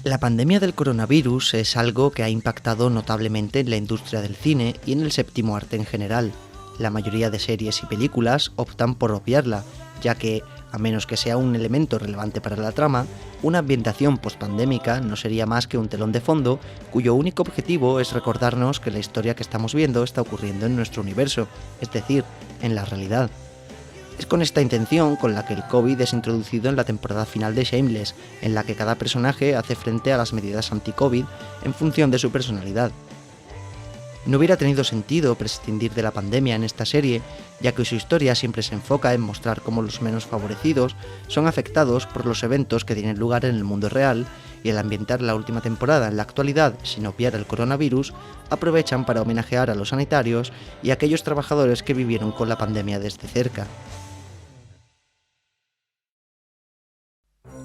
La pandemia del coronavirus es algo que ha impactado notablemente en la industria del cine y en el séptimo arte en general. La mayoría de series y películas optan por obviarla, ya que, a menos que sea un elemento relevante para la trama, una ambientación postpandémica no sería más que un telón de fondo cuyo único objetivo es recordarnos que la historia que estamos viendo está ocurriendo en nuestro universo, es decir, en la realidad. Es con esta intención con la que el COVID es introducido en la temporada final de Shameless, en la que cada personaje hace frente a las medidas anti-COVID en función de su personalidad. No hubiera tenido sentido prescindir de la pandemia en esta serie, ya que su historia siempre se enfoca en mostrar cómo los menos favorecidos son afectados por los eventos que tienen lugar en el mundo real, y al ambientar la última temporada en la actualidad sin obviar el coronavirus, aprovechan para homenajear a los sanitarios y a aquellos trabajadores que vivieron con la pandemia desde cerca.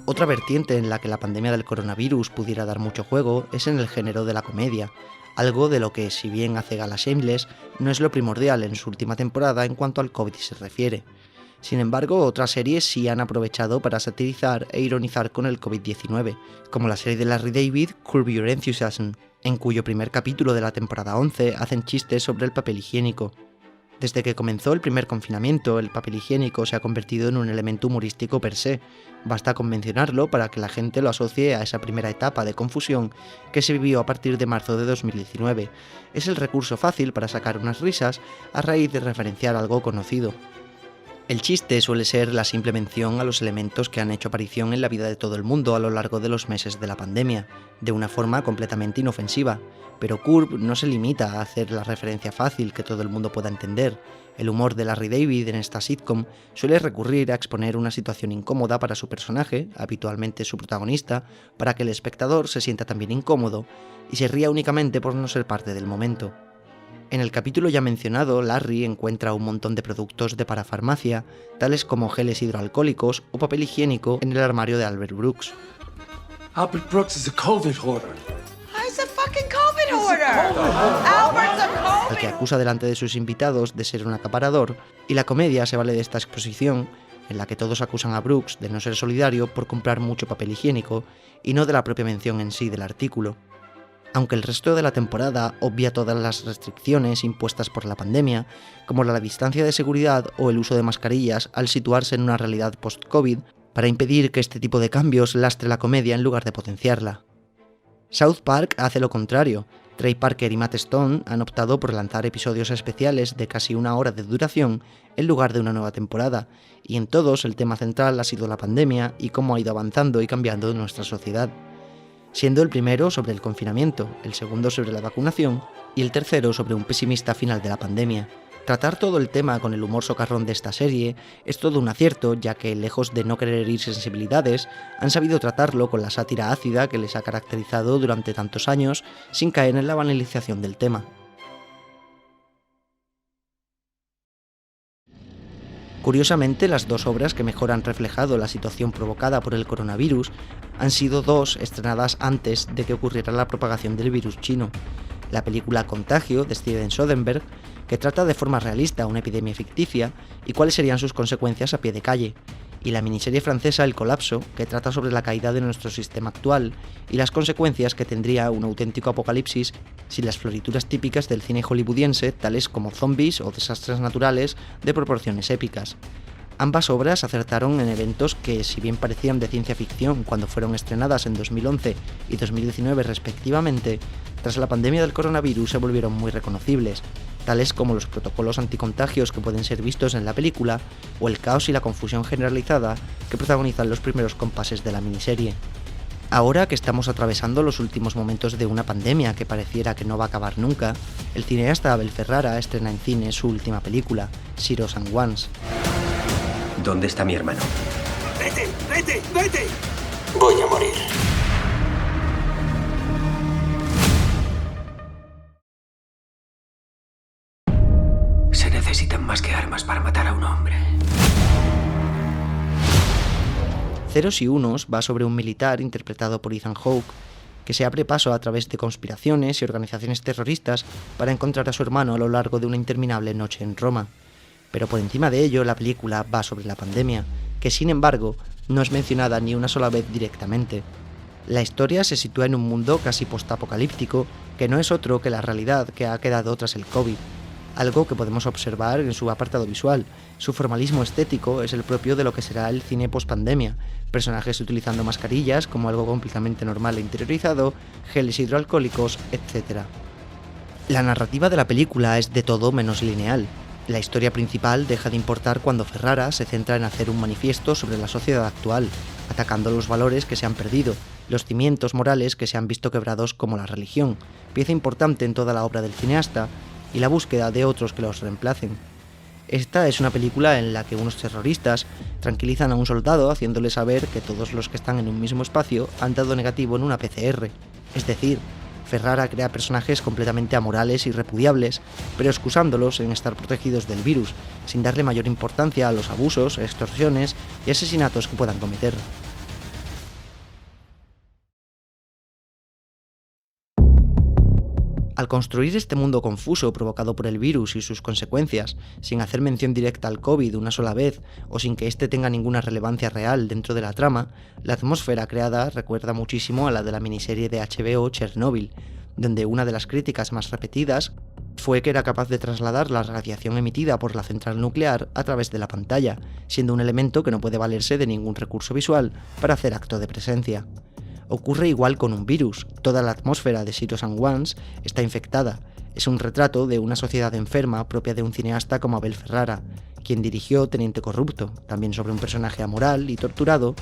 Otra vertiente en la que la pandemia del coronavirus pudiera dar mucho juego es en el género de la comedia, algo de lo que, si bien hace gala Shameless, no es lo primordial en su última temporada en cuanto al COVID se refiere. Sin embargo, otras series sí han aprovechado para satirizar e ironizar con el COVID-19, como la serie de Larry David, Curb Your Enthusiasm, en cuyo primer capítulo de la temporada 11 hacen chistes sobre el papel higiénico. Desde que comenzó el primer confinamiento, el papel higiénico se ha convertido en un elemento humorístico per se. Basta con mencionarlo para que la gente lo asocie a esa primera etapa de confusión que se vivió a partir de marzo de 2019. Es el recurso fácil para sacar unas risas a raíz de referenciar algo conocido. El chiste suele ser la simple mención a los elementos que han hecho aparición en la vida de todo el mundo a lo largo de los meses de la pandemia, de una forma completamente inofensiva, pero Curb no se limita a hacer la referencia fácil que todo el mundo pueda entender. El humor de Larry David en esta sitcom suele recurrir a exponer una situación incómoda para su personaje, habitualmente su protagonista, para que el espectador se sienta también incómodo y se ría únicamente por no ser parte del momento. En el capítulo ya mencionado, Larry encuentra un montón de productos de parafarmacia, tales como geles hidroalcohólicos o papel higiénico en el armario de Albert Brooks. Albert Brooks is a COVID hoarder. He's a fucking COVID hoarder. Albert's a COVID. Al que acusa delante de sus invitados de ser un acaparador, y la comedia se vale de esta exposición, en la que todos acusan a Brooks de no ser solidario por comprar mucho papel higiénico y no de la propia mención en sí del artículo. Aunque el resto de la temporada obvia todas las restricciones impuestas por la pandemia, como la distancia de seguridad o el uso de mascarillas al situarse en una realidad post-COVID, para impedir que este tipo de cambios lastre la comedia en lugar de potenciarla. South Park hace lo contrario. Trey Parker y Matt Stone han optado por lanzar episodios especiales de casi una hora de duración en lugar de una nueva temporada, y en todos el tema central ha sido la pandemia y cómo ha ido avanzando y cambiando nuestra sociedad, siendo el primero sobre el confinamiento, el segundo sobre la vacunación y el tercero sobre un pesimista final de la pandemia. Tratar todo el tema con el humor socarrón de esta serie es todo un acierto, ya que, lejos de no querer herir sensibilidades, han sabido tratarlo con la sátira ácida que les ha caracterizado durante tantos años, sin caer en la banalización del tema. Curiosamente, las dos obras que mejor han reflejado la situación provocada por el coronavirus han sido dos estrenadas antes de que ocurriera la propagación del virus chino. La película Contagio, de Steven Soderbergh, que trata de forma realista una epidemia ficticia y cuáles serían sus consecuencias a pie de calle, y la miniserie francesa El Colapso, que trata sobre la caída de nuestro sistema actual y las consecuencias que tendría un auténtico apocalipsis sin las florituras típicas del cine hollywoodiense, tales como zombies o desastres naturales de proporciones épicas. Ambas obras acertaron en eventos que, si bien parecían de ciencia ficción cuando fueron estrenadas en 2011 y 2019 respectivamente, tras la pandemia del coronavirus se volvieron muy reconocibles, tales como los protocolos anticontagios que pueden ser vistos en la película o el caos y la confusión generalizada que protagonizan los primeros compases de la miniserie. Ahora que estamos atravesando los últimos momentos de una pandemia que pareciera que no va a acabar nunca, el cineasta Abel Ferrara estrena en cine su última película, Zeros and Ones. ¿Dónde está mi hermano? ¡Vete! ¡Vete! ¡Vete! Voy a morir. Se necesitan más que armas para matar a un hombre. Ceros y Unos va sobre un militar interpretado por Ethan Hawke que se abre paso a través de conspiraciones y organizaciones terroristas para encontrar a su hermano a lo largo de una interminable noche en Roma. Pero por encima de ello, la película va sobre la pandemia, que sin embargo no es mencionada ni una sola vez directamente. La historia se sitúa en un mundo casi postapocalíptico, que no es otro que la realidad que ha quedado tras el COVID. Algo que podemos observar en su apartado visual. Su formalismo estético es el propio de lo que será el cine post-pandemia. Personajes utilizando mascarillas como algo completamente normal e interiorizado, geles hidroalcohólicos, etc. La narrativa de la película es de todo menos lineal. La historia principal deja de importar cuando Ferrara se centra en hacer un manifiesto sobre la sociedad actual, atacando los valores que se han perdido, los cimientos morales que se han visto quebrados como la religión, pieza importante en toda la obra del cineasta, y la búsqueda de otros que los reemplacen. Esta es una película en la que unos terroristas tranquilizan a un soldado haciéndole saber que todos los que están en un mismo espacio han dado negativo en una PCR. Es decir, Ferrara crea personajes completamente amorales y repudiables, pero excusándolos en estar protegidos del virus, sin darle mayor importancia a los abusos, extorsiones y asesinatos que puedan cometer. Al construir este mundo confuso provocado por el virus y sus consecuencias, sin hacer mención directa al COVID una sola vez o sin que éste tenga ninguna relevancia real dentro de la trama, la atmósfera creada recuerda muchísimo a la de la miniserie de HBO Chernobyl, donde una de las críticas más repetidas fue que era capaz de trasladar la radiación emitida por la central nuclear a través de la pantalla, siendo un elemento que no puede valerse de ningún recurso visual para hacer acto de presencia. Ocurre igual con un virus. Toda la atmósfera de Zero Sun Ones está infectada. Es un retrato de una sociedad enferma propia de un cineasta como Abel Ferrara, quien dirigió Teniente Corrupto, también sobre un personaje amoral y torturado,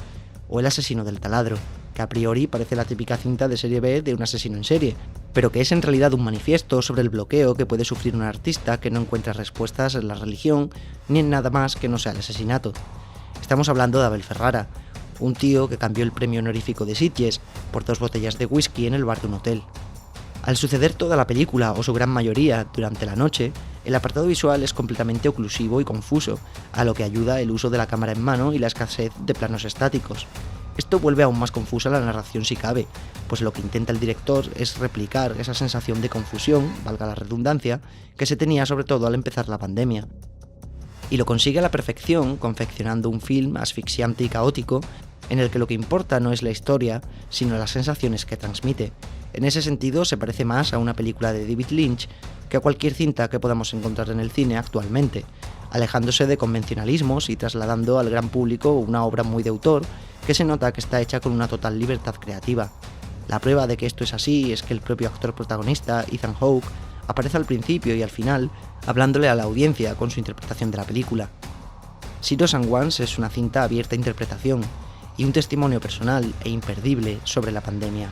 o El asesino del taladro, que a priori parece la típica cinta de serie B de un asesino en serie, pero que es en realidad un manifiesto sobre el bloqueo que puede sufrir un artista que no encuentra respuestas en la religión ni en nada más que no sea el asesinato. Estamos hablando de Abel Ferrara, un tío que cambió el premio honorífico de Sitges por 2 botellas de whisky en el bar de un hotel. Al suceder toda la película, o su gran mayoría, durante la noche, el apartado visual es completamente oclusivo y confuso, a lo que ayuda el uso de la cámara en mano y la escasez de planos estáticos. Esto vuelve aún más confusa la narración si cabe, pues lo que intenta el director es replicar esa sensación de confusión, valga la redundancia, que se tenía sobre todo al empezar la pandemia. Y lo consigue a la perfección, confeccionando un film asfixiante y caótico, en el que lo que importa no es la historia, sino las sensaciones que transmite. En ese sentido se parece más a una película de David Lynch que a cualquier cinta que podamos encontrar en el cine actualmente, alejándose de convencionalismos y trasladando al gran público una obra muy de autor que se nota que está hecha con una total libertad creativa. La prueba de que esto es así es que el propio actor protagonista, Ethan Hawke, aparece al principio y al final hablándole a la audiencia con su interpretación de la película. Zero Sun Ones es una cinta abierta a interpretación y un testimonio personal e imperdible sobre la pandemia.